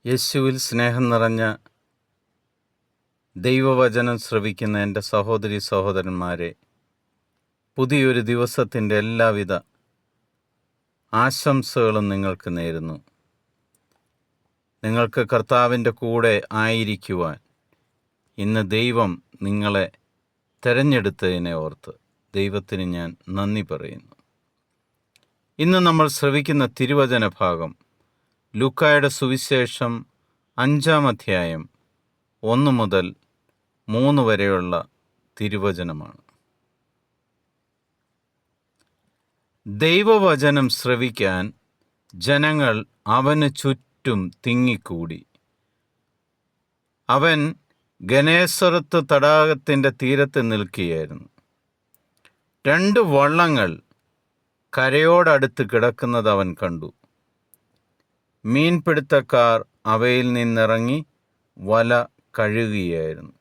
യേശുവിൽ സ്നേഹം നിറഞ്ഞ ദൈവവചനം ശ്രവിക്കുന്ന എൻ്റെ സഹോദരി സഹോദരന്മാരെ, പുതിയൊരു ദിവസത്തിൻ്റെ എല്ലാവിധ ആശംസകളും നിങ്ങൾക്ക് നേരുന്നു. നിങ്ങൾക്ക് കർത്താവിൻ്റെ കൂടെ ആയിരിക്കുവാൻ ഇന്ന് ദൈവം നിങ്ങളെ തിരഞ്ഞെടുത്തതിനെ ഓർത്ത് ദൈവത്തിന് ഞാൻ നന്ദി പറയുന്നു. ഇന്ന് നമ്മൾ ശ്രവിക്കുന്ന തിരുവചന ഭാഗം ലൂക്കായുടെ സുവിശേഷം 5-ാം അധ്യായം 1 മുതൽ 3 വരെയുള്ള തിരുവചനമാണ്. ദൈവവചനം ശ്രവിക്കാൻ ജനങ്ങൾ അവന് ചുറ്റും തിങ്ങിക്കൂടി. അവൻ ഗനേസറത്ത് തടാകത്തിൻ്റെ തീരത്ത് നിൽക്കുകയായിരുന്നു. 2 വള്ളങ്ങൾ കരയോടടുത്ത് കിടക്കുന്നത് അവൻ കണ്ടു. മീൻപിടുത്തക്കാർ അവയിൽ നിന്നിറങ്ങി വല കഴുകുകയായിരുന്നു.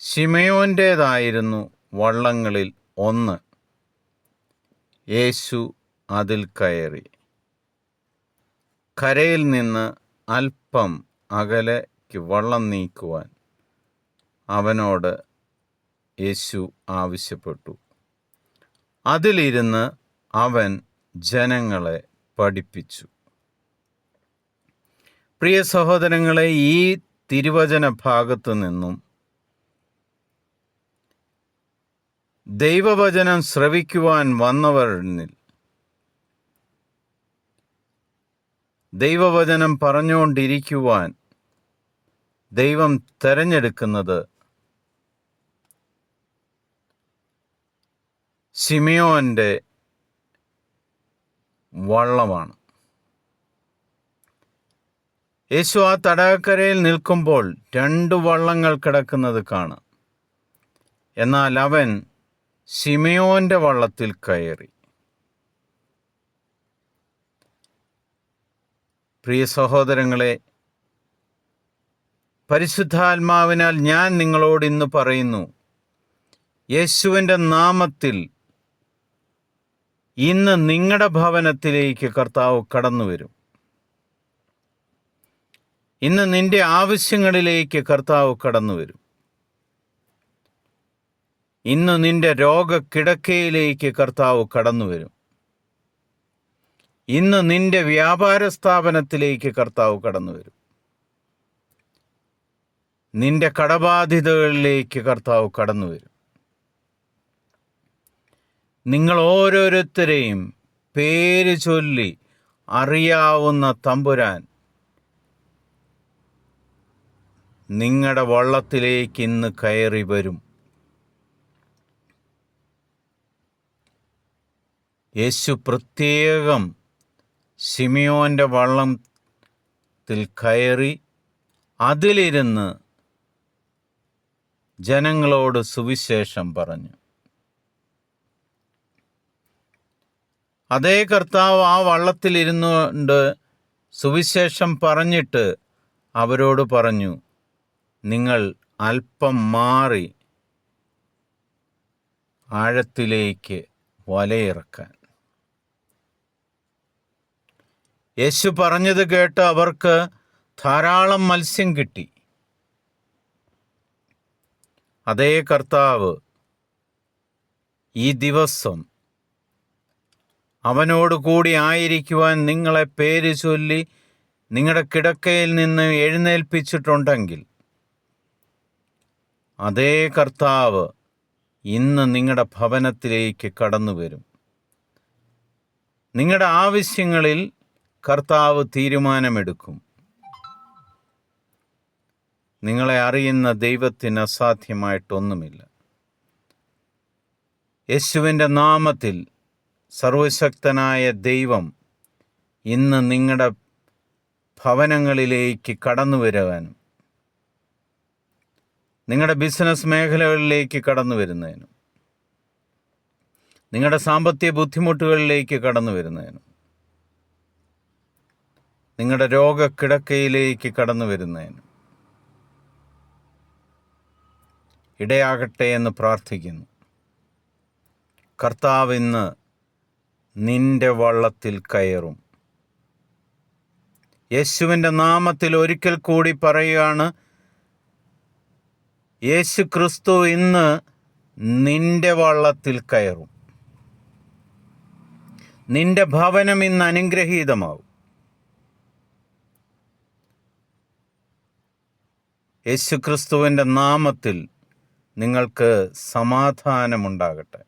ശിമയോൻ്റേതായിരുന്നു വള്ളങ്ങളിൽ ഒന്ന്. യേശു അതിൽ കയറി കരയിൽ നിന്ന് അല്പം അകലേക്ക് വള്ളം നീക്കുവാൻ അവനോട് യേശു ആവശ്യപ്പെട്ടു. അതിലിരുന്ന് അവൻ ജനങ്ങളെ പഠിപ്പിച്ചു. പ്രിയ സഹോദരങ്ങളെ, ഈ തിരുവചന ഭാഗത്തു നിന്നും ദൈവവചനം ശ്രവിക്കുവാൻ വന്നവരിൽ ദൈവവചനം പറഞ്ഞുകൊണ്ടിരിക്കുവാൻ ദൈവം തെരഞ്ഞെടുക്കുന്നത് ശിമയോൻ്റെ വള്ളമാണ്. യേശു ആ തടാകക്കരയിൽ നിൽക്കുമ്പോൾ 2 വള്ളങ്ങൾ കിടക്കുന്നത് കാണാം. എന്നാൽ അവൻ ശിമയോൻ്റെ വള്ളത്തിൽ കയറി. പ്രിയ സഹോദരങ്ങളെ, പരിശുദ്ധാത്മാവിനാൽ ഞാൻ നിങ്ങളോട് ഇന്ന് പറയുന്നു, യേശുവിൻ്റെ നാമത്തിൽ ഇന്ന് നിങ്ങളുടെ ഭവനത്തിലേക്ക് കർത്താവ് കടന്നു വരും. ഇന്ന് നിന്റെ ആവശ്യങ്ങളിലേക്ക് കർത്താവ് കടന്നു വരും. ഇന്ന് നിന്റെ രോഗക്കിടക്കയിലേക്ക് കർത്താവ് കടന്നു വരും. ഇന്ന് നിന്റെ വ്യാപാര സ്ഥാപനത്തിലേക്ക് കർത്താവ് കടന്നു വരും. നിന്റെ കടബാധ്യതകളിലേക്ക് കർത്താവ് കടന്നു വരും. നിങ്ങൾ ഓരോരുത്തരെയും പേര് ചൊല്ലി അറിയാവുന്ന തമ്പുരാൻ നിങ്ങളുടെ വള്ളത്തിലേക്ക് ഇന്ന് കയറി വരും. യേശു പ്രത്യേകം ശിമയോൻ്റെ വള്ളത്തിൽ കയറി അതിലിരുന്ന് ജനങ്ങളോട് സുവിശേഷം പറഞ്ഞു. അതേ കർത്താവ് ആ വള്ളത്തിലിരുന്നുകൊണ്ട് സുവിശേഷം പറഞ്ഞിട്ട് അവരോട് പറഞ്ഞു, നിങ്ങൾ അല്പം മാറി ആഴത്തിലേക്ക് വലയിറക്കാൻ. യേശു പറഞ്ഞത് കേട്ട് അവർക്ക് ധാരാളം മത്സ്യം കിട്ടി. അതേ കർത്താവ് ഈ ദിവസം അവനോട് കൂടി ആയിരിക്കുവാൻ നിങ്ങളെ പേര് ചൊല്ലി നിങ്ങളുടെ കിടക്കയിൽ നിന്ന് എഴുന്നേൽപ്പിച്ചിട്ടുണ്ടെങ്കിൽ അതേ കർത്താവ് ഇന്ന് നിങ്ങളുടെ ഭവനത്തിലേക്ക് കടന്നു വരും. നിങ്ങളുടെ ആവശ്യങ്ങളിൽ കർത്താവ് തീരുമാനമെടുക്കും. നിങ്ങളെ അറിയുന്ന ദൈവത്തിന് അസാധ്യമായിട്ടൊന്നുമില്ല. യേശുവിൻ്റെ നാമത്തിൽ സർവശക്തനായ ദൈവം ഇന്ന് നിങ്ങളുടെ ഭവനങ്ങളിലേക്ക് കടന്നു വരുവാനും നിങ്ങളുടെ ബിസിനസ് മേഖലകളിലേക്ക് കടന്നു വരുന്നതിനും നിങ്ങളുടെ സാമ്പത്തിക ബുദ്ധിമുട്ടുകളിലേക്ക് കടന്നു വരുന്നതിനും നിങ്ങളുടെ രോഗക്കിടക്കയിലേക്ക് കടന്നു വരുന്നതിനും ഇടയാകട്ടെ എന്ന് പ്രാർത്ഥിക്കുന്നു. കർത്താവ് ഇന്ന് നിന്റെ വള്ളത്തിൽ കയറും. യേശുവിൻ്റെ നാമത്തിൽ ഒരിക്കൽ കൂടി പറയുകയാണ്, യേശു ക്രിസ്തു ഇന്ന് നിന്റെ വള്ളത്തിൽ കയറും. നിന്റെ ഭവനം ഇന്ന് അനുഗ്രഹീതമാവും. യേശു ക്രിസ്തുവിൻ്റെ നാമത്തിൽ നിങ്ങൾക്ക് സമാധാനമുണ്ടാകട്ടെ.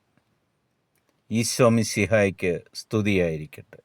ഈശോ മിശിഹായ്ക്ക് സ്തുതിയായിരിക്കട്ടെ.